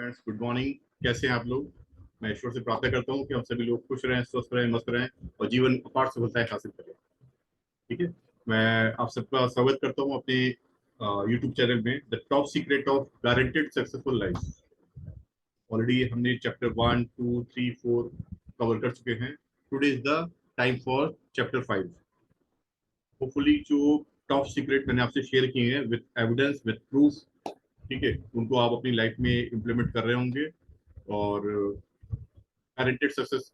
Friends, good morning. कैसे हैं आप लोग? मैं ईश्वर से प्रार्थना करता हूँ कि हम सभी लोग खुश रहें, स्वस्थ रहें, मस्त रहें और जीवन अपार सफलताएं हासिल करें। ठीक है। मैं आप सबका स्वागत करता हूँ अपने यूट्यूब चैनल में, the top secret of guaranteed successful life. Already हमने चैप्टर 1, 2, 3, 4 कवर कर चुके हैं। Today is the time for chapter 5। Hopefully जो टॉप सीक्रेट मैंने आपसे शेयर किए हैं विद एविडेंस, विद प्रूफ, ठीक है, उनको आप अपनी लाइफ में इम्प्लीमेंट कर रहे होंगे और गारंटेड सक्सेस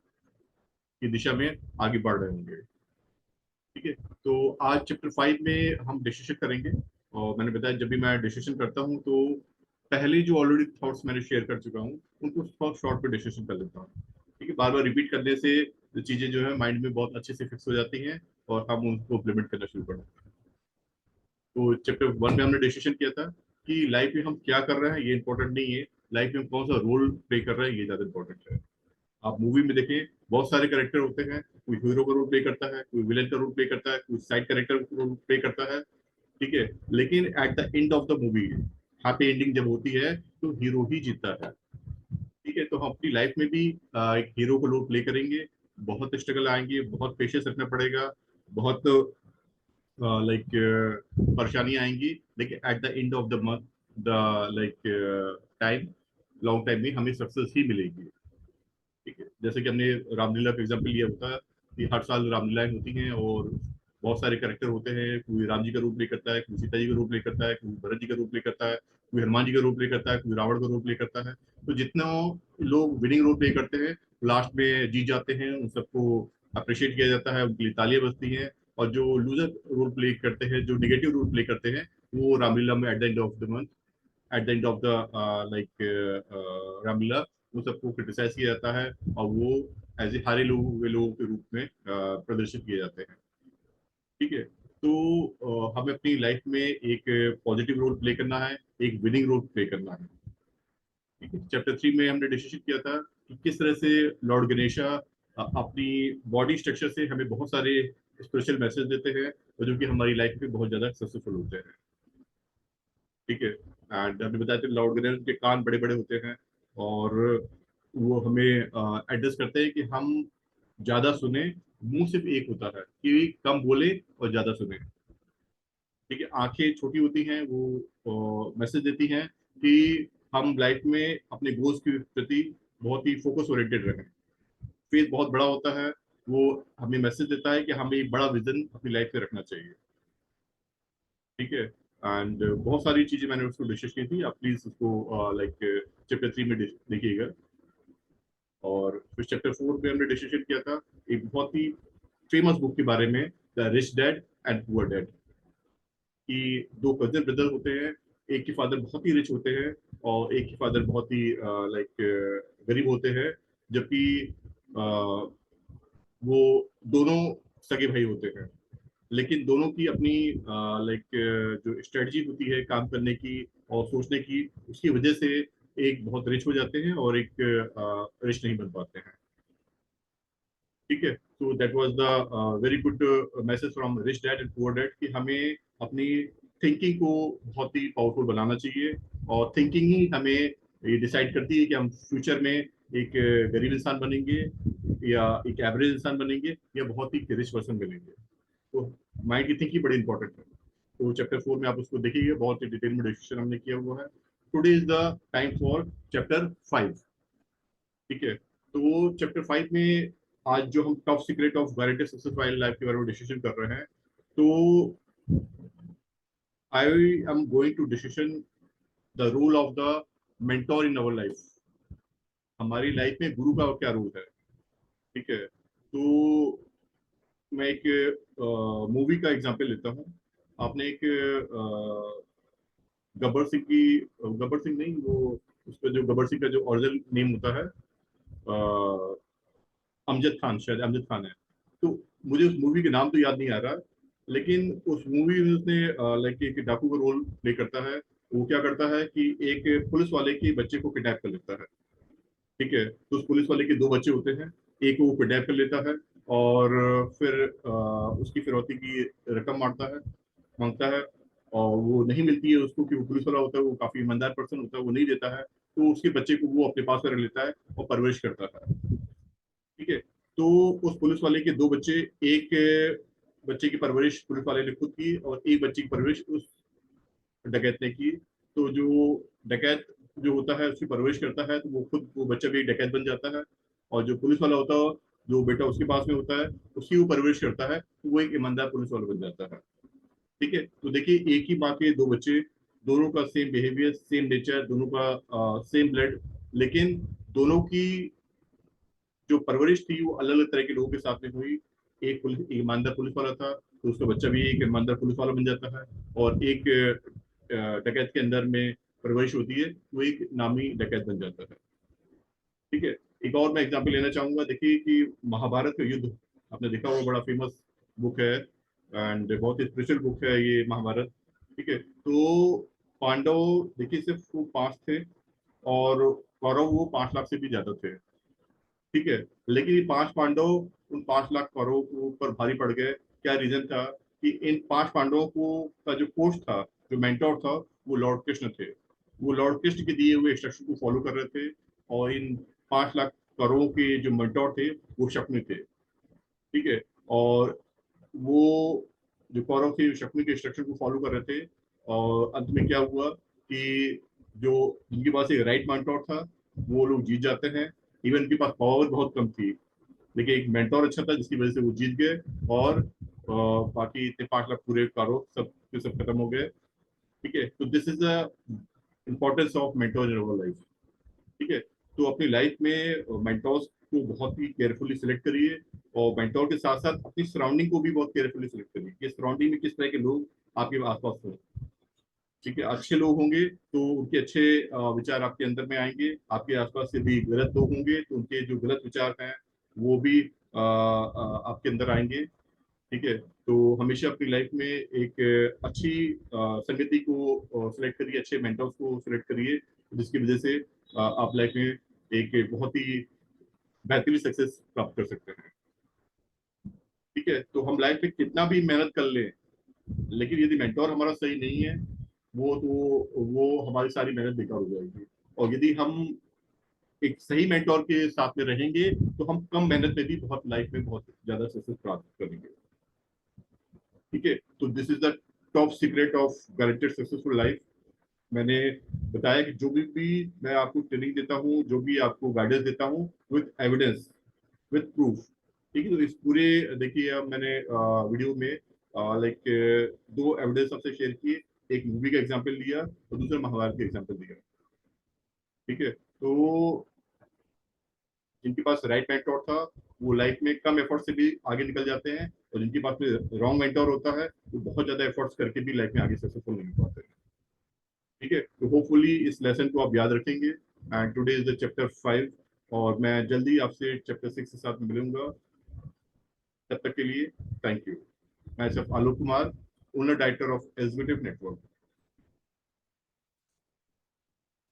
की दिशा में आगे बढ़ रहे होंगे। ठीक है। तो आज चैप्टर 5 में हम डिस्कशन करेंगे। और मैंने बताया, जब भी मैं डिस्कशन करता हूँ तो पहले जो ऑलरेडी थॉट्स मैंने शेयर कर चुका हूँ उनको बहुत शॉर्ट पे डिस्कशन कर लेता हूँ। ठीक है। बार बार रिपीट करने से चीजें जो है माइंड में बहुत अच्छे से फिक्स हो जाती हैं और हम उनको इम्प्लीमेंट करना शुरू कर देते हैं। तो चैप्टर 1 में हमने डिस्कशन किया था कि लाइफ में हम क्या कर रहे हैं ये इंपॉर्टेंट नहीं है, लाइफ में हम कौन सा रोल प्ले कर रहे हैं ये ज्यादा इंपॉर्टेंट है। आप मूवी में देखें, बहुत सारे कैरेक्टर होते हैं। कोई हीरो का रोल प्ले करता है, कोई विलेन का रोल प्ले करता है, कोई साइड कैरेक्टर का रोल प्ले करता है। ठीक है। लेकिन at the end of the movie happy ending जब होती है तो हीरो ही जीतता है। ठीक है। तो हम अपनी लाइफ में भी एक हीरो का रोल प्ले करेंगे। बहुत स्ट्रगल आएंगे, बहुत पेशेंस रखना पड़ेगा, बहुत लाइक परेशानी आएंगी, लेकिन at the end of the month, the like time, long time में हमें सक्सेस ही मिलेगी। ठीक है। जैसे कि हमने रामलीला का एग्जाम्पल लिया होता है कि हर साल रामलीलाएं होती हैं और बहुत सारे कैरेक्टर होते हैं। कोई राम जी का रूप प्ले करता है, कोई सीता जी का रूप प्ले करता है, कोई भरत जी का रूप प्ले करता है, कोई हनुमान जी का रूप प्ले करता है, कोई रावण का रूप प्ले करता है। तो जितना लोग विनिंग रोल प्ले करते हैं, लास्ट में जीत जाते हैं, उन सबको अप्रिशिएट किया जाता है, उनके लिए तालियां बजती हैं। और जो लूजर रोल प्ले करते हैं, जो निगेटिव रोल प्ले करते हैं, वो रामलीला में at the end of the month, at the end of the Ramlila, वो सबको क्रिटिसाइज किया जाता है और वो एज ए हारे लोगों के रूप में प्रदर्शित किए जाते हैं। ठीक है। तो हमें अपनी लाइफ में एक पॉजिटिव रोल प्ले करना है, एक विनिंग रोल प्ले करना है। ठीक है। चैप्टर 3 में हमने डिस्कशन किया था कि किस तरह से लॉर्ड गणेशा अपनी बॉडी स्ट्रक्चर से हमें बहुत सारे स्पेशल मैसेज देते हैं और जो कि हमारी लाइफ में बहुत ज्यादा सक्सेसफुल होते हैं। ठीक है। एंड हमने बताया था लॉर्ड गणेश के कान बड़े बड़े होते हैं और वो हमें एड्रेस करते हैं कि हम ज्यादा सुने, मुंह सिर्फ एक होता है कि कम बोले और ज्यादा सुने। ठीक है। आंखें छोटी होती हैं, वो मैसेज देती हैं कि हम लाइफ में अपने गोल्स के प्रति बहुत ही फोकस ओरिएंटेड रहें। फेस बहुत बड़ा होता है, वो हमें मैसेज देता है कि हमें एक बड़ा विजन अपनी लाइफ में रखना चाहिए। ठीक है। एंड बहुत सारी चीजें मैंने उसको डिस्कस की थी, आप प्लीज उसको लाइक चैप्टर 3 में देखिएगा। और फिर चैप्टर 4 में हमने डिस्कशन किया था एक बहुत ही फेमस बुक के बारे में, the rich dad and poor dad. कि दो कजन ब्रदर होते हैं, एक के फादर बहुत ही रिच होते हैं और एक के फादर बहुत ही लाइक गरीब होते हैं। जबकि वो दोनों सगे भाई होते हैं, लेकिन दोनों की अपनी लाइक जो स्ट्रेटजी होती है काम करने की और सोचने की, उसकी वजह से एक बहुत रिच हो जाते हैं और एक रिच नहीं बन पाते हैं। ठीक है। तो that was the very good message from rich dad and poor dad कि हमें अपनी थिंकिंग को बहुत ही पावरफुल बनाना चाहिए। और थिंकिंग ही हमें ये डिसाइड करती है कि हम फ्यूचर में एक गरीब इंसान बनेंगे या एक एवरेज इंसान बनेंगे या बहुत ही रिच पर्सन बनेंगे। तो माइंड की थिंकिंग बड़ी इंपॉर्टेंट है। तो चैप्टर 4 में आप उसको देखिए, बहुत ही डिटेल में डिस्कशन हमने किया हुआ है। Today is the time for chapter 5। ठीक है। तो वो चैप्टर 5 में आज जो हम top secret of guaranteed success wild life के बारे में डिस्कशन कर रहे हैं, तो I am going to discussion the role of the mentor in our life. हमारी लाइफ में गुरु का क्या रोल है। ठीक है। तो मैं एक मूवी का एग्जांपल लेता हूँ। आपने एक गब्बर सिंह की, गब्बर सिंह नहीं, वो उसका जो गब्बर सिंह का जो ओरिजिनल नेम होता है अमजद खान, शायद अमजद खान है। तो मुझे उस मूवी के नाम तो याद नहीं आ रहा, लेकिन उस मूवी में उसने लाइक एक डाकू का रोल प्ले करता है। वो क्या करता है कि एक पुलिस वाले के बच्चे को किडनैप कर लेता है। ठीक है। तो उस पुलिस वाले के दो बच्चे होते हैं, एक वो किडनैप कर लेता है और फिर उसकी फिरौती की रकम मांगता है। और वो नहीं मिलती है उसको, कि वो पुलिस वाला होता है, वो काफी ईमानदार पर्सन होता है, वो नहीं देता है, तो उसके बच्चे को वो अपने पास रख लेता है और परवरिश करता है। ठीक है। तो उस पुलिस वाले के दो बच्चे, एक बच्चे की परवरिश पुलिस वाले ने खुद की और एक बच्चे की परवरिश उस डकैत ने की। तो जो डकैत जो होता है उसकी परवरिश करता है, तो वो खुद वो बच्चा भी एक डकैत बन जाता है। और जो पुलिस वाला होता है, जो बेटा उसके पास में होता है, उसकी वो परवरिश करता है, तो वो एक ईमानदार पुलिस वाला बन जाता है। ठीक है। तो देखिए, एक ही माँ के दो बच्चे, दोनों का सेम बिहेवियर, सेम नेचर, दोनों का सेम ब्लड, लेकिन दोनों की जो परवरिश थी वो अलग अलग तरह के लोगों के साथ में हुई। एक पुलिस, एक ईमानदार पुलिस वाला था, तो उसका बच्चा भी एक ईमानदार पुलिस वाला बन जाता है। और एक डकैत के अंदर में परवरिश होती है, वो एक नामी डकैत बन जाता है। ठीक है। एक और मैं एग्जांपल लेना चाहूंगा। देखिए कि महाभारत का युद्ध आपने देखा होगा, बड़ा फेमस बुक है एंड बहुत ही स्पेशल बुक है ये महाभारत। ठीक है। तो पांडव, देखिए सिर्फ वो 5 थे, और कौरव वो 5 लाख से भी ज्यादा थे। ठीक है। लेकिन ये 5 पांडव उन 5 लाख कौरवों के ऊपर भारी पड़ गए। क्या रीजन था? कि इन 5 पांडवों को का जो कोच था, जो मेंटोर था, वो लॉर्ड कृष्ण थे। वो लॉर्ड कृष्ण के दिए हुए इंस्ट्रक्शन को फॉलो कर रहे थे। और इन 5 लाख कौरवों के जो मेंटोर थे, वो शकुनी थे। ठीक है। और वो जो कौरव थे, शकुनी के इंस्ट्रक्शन को फॉलो कर रहे थे। और अंत में क्या हुआ कि जो जिनके पास एक राइट मेंटोर था, वो लोग जीत जाते हैं। इवन उनके पास पावर बहुत कम थी, लेकिन एक मेंटोर अच्छा था जिसकी वजह से वो जीत गए। और बाकी इतने 5 लाख पूरे कारो सब के सब खत्म हो गए। ठीक है। तो this is the importance of mentor in our life. ठीक है। तो अपनी लाइफ में मेंटोर्स को बहुत ही केयरफुली सिलेक्ट करिए। और मेंटोर के साथ साथ अपनी सराउंडिंग को भी बहुत केयरफुली सिलेक्ट करिए कि सराउंडिंग में किस तरह के लोग आपके आसपास हों। ठीक है। अच्छे लोग होंगे तो उनके अच्छे विचार आपके अंदर में आएंगे। आपके आसपास से भी गलत लोग होंगे तो उनके जो गलत विचार हैं वो भी आपके अंदर आएंगे। ठीक है। तो हमेशा अपनी लाइफ में एक अच्छी संगति को सिलेक्ट करिए, अच्छे मेंटर्स को सिलेक्ट करिए, जिसकी वजह से आप लाइफ में एक बहुत ही बेहतरीन सक्सेस प्राप्त कर सकते हैं। ठीक है। तो हम लाइफ में कितना भी मेहनत कर लें, लेकिन यदि मेंटोर हमारा सही नहीं है, वो हमारी सारी मेहनत बेकार हो जाएगी। और यदि हम एक सही मेंटोर के साथ में रहेंगे, तो हम कम मेहनत में भी बहुत लाइफ में बहुत ज्यादा सक्सेस प्राप्त करेंगे। ठीक है। तो this is the top secret of guaranteed successful life. मैंने बताया कि जो भी मैं आपको ट्रेनिंग देता हूँ, जो भी आपको गाइडेंस देता हूँ, विथ एविडेंस, विथ प्रूफ। ठीक है। तो इस पूरे, देखिए अब मैंने वीडियो में लाइक 2 एविडेंस आपसे शेयर किए। एक मूवी का एग्जांपल दिया और दूसरा महाभारत का एग्जांपल दिया। ठीक है। तो जिनके पास राइट मेंटोर था, वो लाइफ में कम एफर्ट से भी आगे निकल जाते हैं। और जिनके पास में रॉन्ग मेंटोर होता है, वो बहुत ज्यादा एफर्ट्स करके भी लाइफ में आगे सक्सेसफुल नहीं हो पाते। ठीक है। तो होपफुली इस लेसन को आप याद रखेंगे। And today is the chapter 5, और मैं जल्दी आपसे चैप्टर 6 के साथ मिलूंगा। तब तक के लिए थैंक यू। मैं सिर्फ Alok Kumar, owner director of executive network.